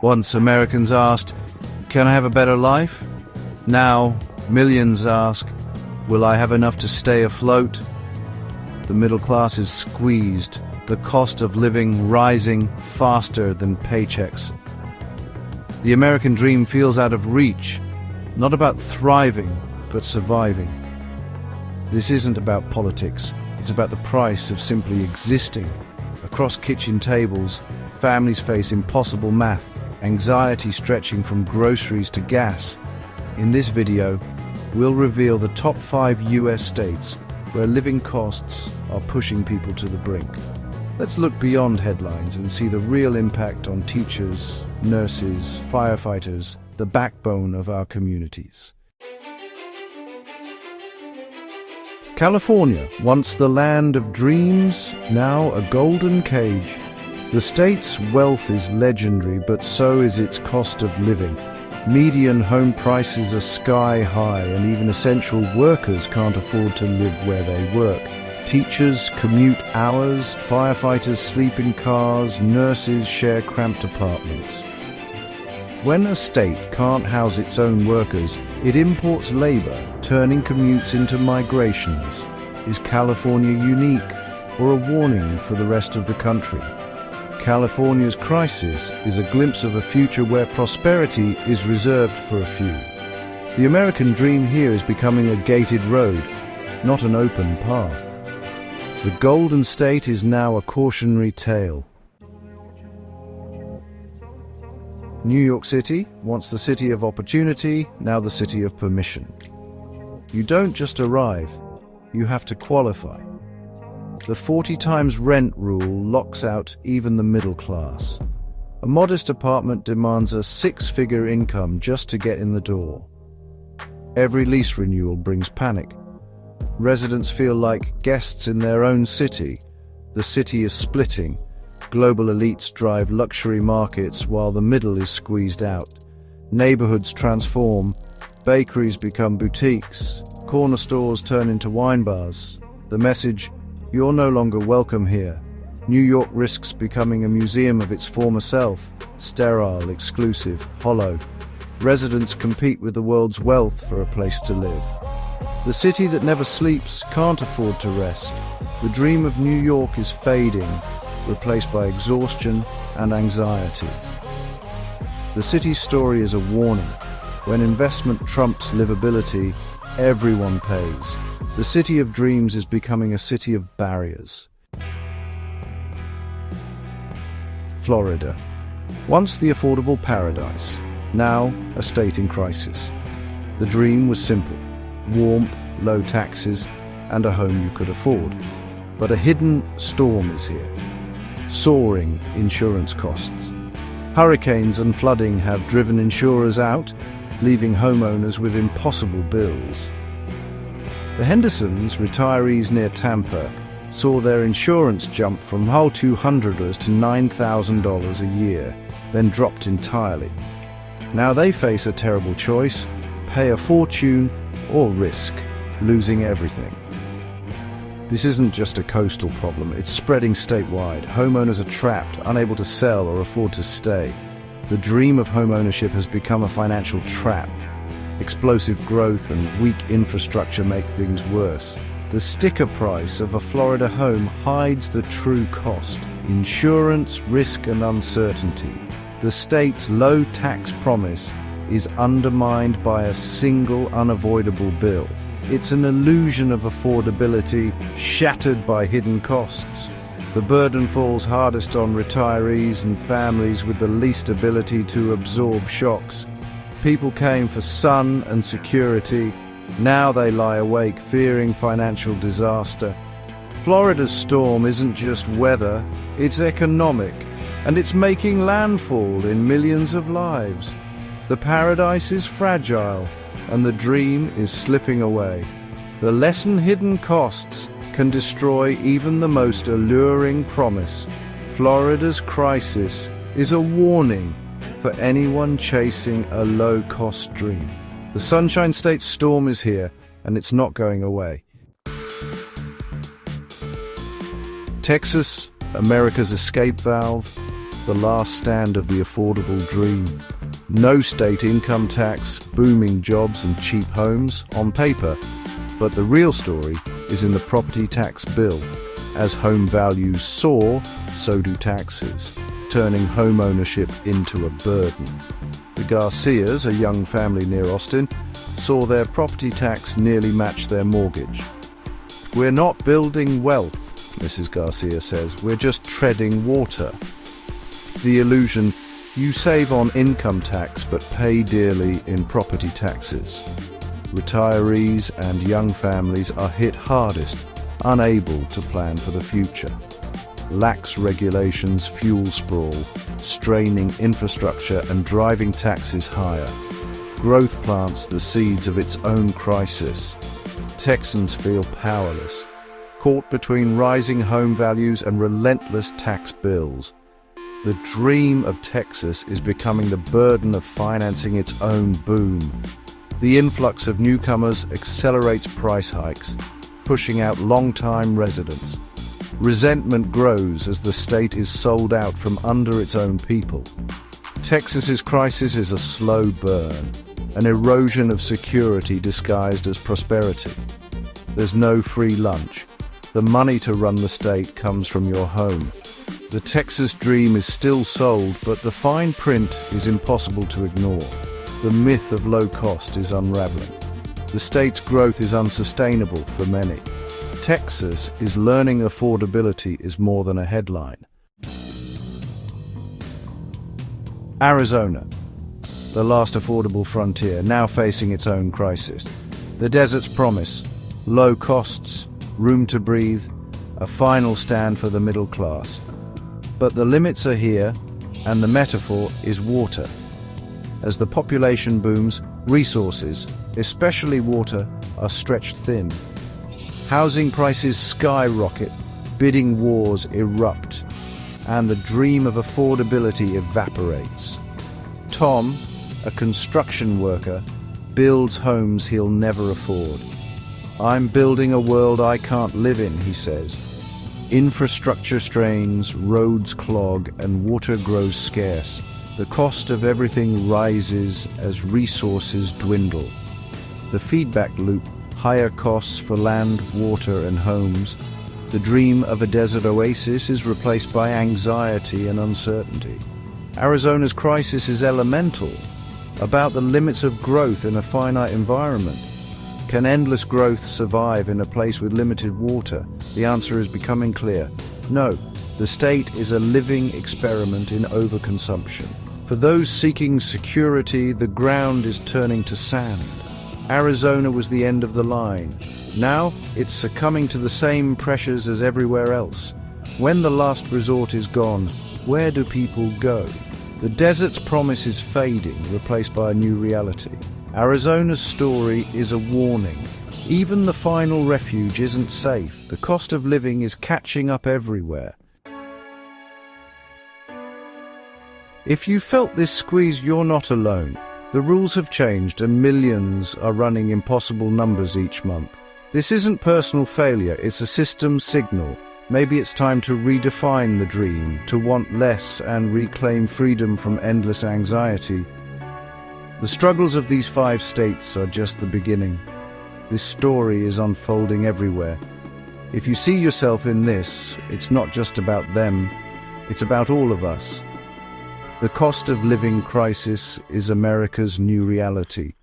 Once Americans asked, "Can I have a better life?" Now, millions ask, "Will I have enough to stay afloat?" The middle class is squeezed, the cost of living rising faster than paychecks. The American dream feels out of reach, not about thriving, but surviving. This isn't about politics, it's about the price of simply existing. Across kitchen tables, families face impossible math, anxiety stretching from groceries to gas. In this video, we'll reveal the top 5 US states where living costs are pushing people to the brink. Let's look beyond headlines and see the real impact on teachers, nurses, firefighters, the backbone of our communities. California, once the land of dreams, now a golden cage. The state's wealth is legendary, but so is its cost of living. Median home prices are sky high, and even essential workers can't afford to live where they work. Teachers commute hours, firefighters sleep in cars, nurses share cramped apartments. When a state can't house its own workers, it imports labor, turning commutes into migrations. Is California unique, or a warning for the rest of the country? California's crisis is a glimpse of a future where prosperity is reserved for a few. The American dream here is becoming a gated road, not an open path. The Golden State is now a cautionary tale. New York City, once the city of opportunity, now the city of permission. You don't just arrive, you have to qualify. The 40 times rent rule locks out even the middle class. A modest apartment demands a 6-figure income just to get in the door. Every lease renewal brings panic. Residents feel like guests in their own city. The city is splitting. Global elites drive luxury markets while the middle is squeezed out. Neighborhoods transform. Bakeries become boutiques. Corner stores turn into wine bars. The message, "You're no longer welcome here." New York risks becoming a museum of its former self, sterile, exclusive, hollow. Residents compete with the world's wealth for a place to live. The city that never sleeps can't afford to rest. The dream of New York is fading, replaced by exhaustion and anxiety. The city's story is a warning. When investment trumps livability, everyone pays. The city of dreams is becoming a city of barriers. Florida. Once the affordable paradise, now a state in crisis. The dream was simple: warmth, low taxes, and a home you could afford. But a hidden storm is here. Soaring insurance costs. Hurricanes and flooding have driven insurers out, leaving homeowners with impossible bills. The Hendersons, retirees near Tampa, saw their insurance jump from whole $200 to $9,000 a year, then dropped entirely. Now they face a terrible choice: pay a fortune or risk losing everything. This isn't just a coastal problem, it's spreading statewide. Homeowners are trapped, unable to sell or afford to stay. The dream of homeownership has become a financial trap. Explosive growth and weak infrastructure make things worse. The sticker price of a Florida home hides the true cost: insurance, risk, and uncertainty. The state's low tax promise is undermined by a single unavoidable bill. It's an illusion of affordability, shattered by hidden costs. The burden falls hardest on retirees and families with the least ability to absorb shocks. People came for sun and security. Now they lie awake, fearing financial disaster. Florida's storm isn't just weather, it's economic, and it's making landfall in millions of lives. The paradise is fragile, and the dream is slipping away. The lesson: hidden costs can destroy even the most alluring promise. Florida's crisis is a warning for anyone chasing a low-cost dream. The Sunshine State's storm is here, and it's not going away. Texas, America's escape valve. the last stand of the affordable dream. No state income tax, booming jobs and cheap homes on paper, but the real story is in the property tax bill. As home values soar, so do taxes, turning home ownership into a burden. The Garcias, a young family near Austin, saw their property tax nearly match their mortgage. "We're not building wealth," Mrs. Garcia says, "we're just treading water." The illusion: you save on income tax but pay dearly in property taxes. Retirees and young families are hit hardest, unable to plan for the future. Lax regulations fuel sprawl, straining infrastructure and driving taxes higher. Growth plants the seeds of its own crisis. Texans feel powerless, caught between rising home values and relentless tax bills. The dream of Texas is becoming the burden of financing its own boom. The influx of newcomers accelerates price hikes, pushing out long-time residents. Resentment grows as the state is sold out from under its own people. Texas's crisis is a slow burn, an erosion of security disguised as prosperity. There's no free lunch. The money to run the state comes from your home. The Texas dream is still sold, but the fine print is impossible to ignore. The myth of low cost is unraveling. The state's growth is unsustainable for many. Texas is learning affordability is more than a headline. Arizona, the last affordable frontier, now facing its own crisis. The desert's promise: low costs, room to breathe, a final stand for the middle class. But the limits are here, and the metaphor is water. As the population booms, resources, especially water, are stretched thin. Housing prices skyrocket, bidding wars erupt, and the dream of affordability evaporates. Tom, a construction worker, builds homes he'll never afford. "I'm building a world I can't live in," he says. Infrastructure strains, roads clog, and water grows scarce. The cost of everything rises as resources dwindle. The feedback loop: higher costs for land, water, and homes. The dream of a desert oasis is replaced by anxiety and uncertainty. Arizona's crisis is elemental, about the limits of growth in a finite environment. Can endless growth survive in a place with limited water? The answer is becoming clear. No, the state is a living experiment in overconsumption. For those seeking security, the ground is turning to sand. Arizona was the end of the line. Now it's succumbing to the same pressures as everywhere else. When the last resort is gone, where do people go? The desert's promise is fading, replaced by a new reality. Arizona's story is a warning. Even the final refuge isn't safe. The cost of living is catching up everywhere. If you felt this squeeze, you're not alone. The rules have changed and millions are running impossible numbers each month. This isn't personal failure, it's a system signal. Maybe it's time to redefine the dream, to want less and reclaim freedom from endless anxiety. The struggles of these 5 states are just the beginning. This story is unfolding everywhere. If you see yourself in this, it's not just about them, it's about all of us. The cost of living crisis is America's new reality.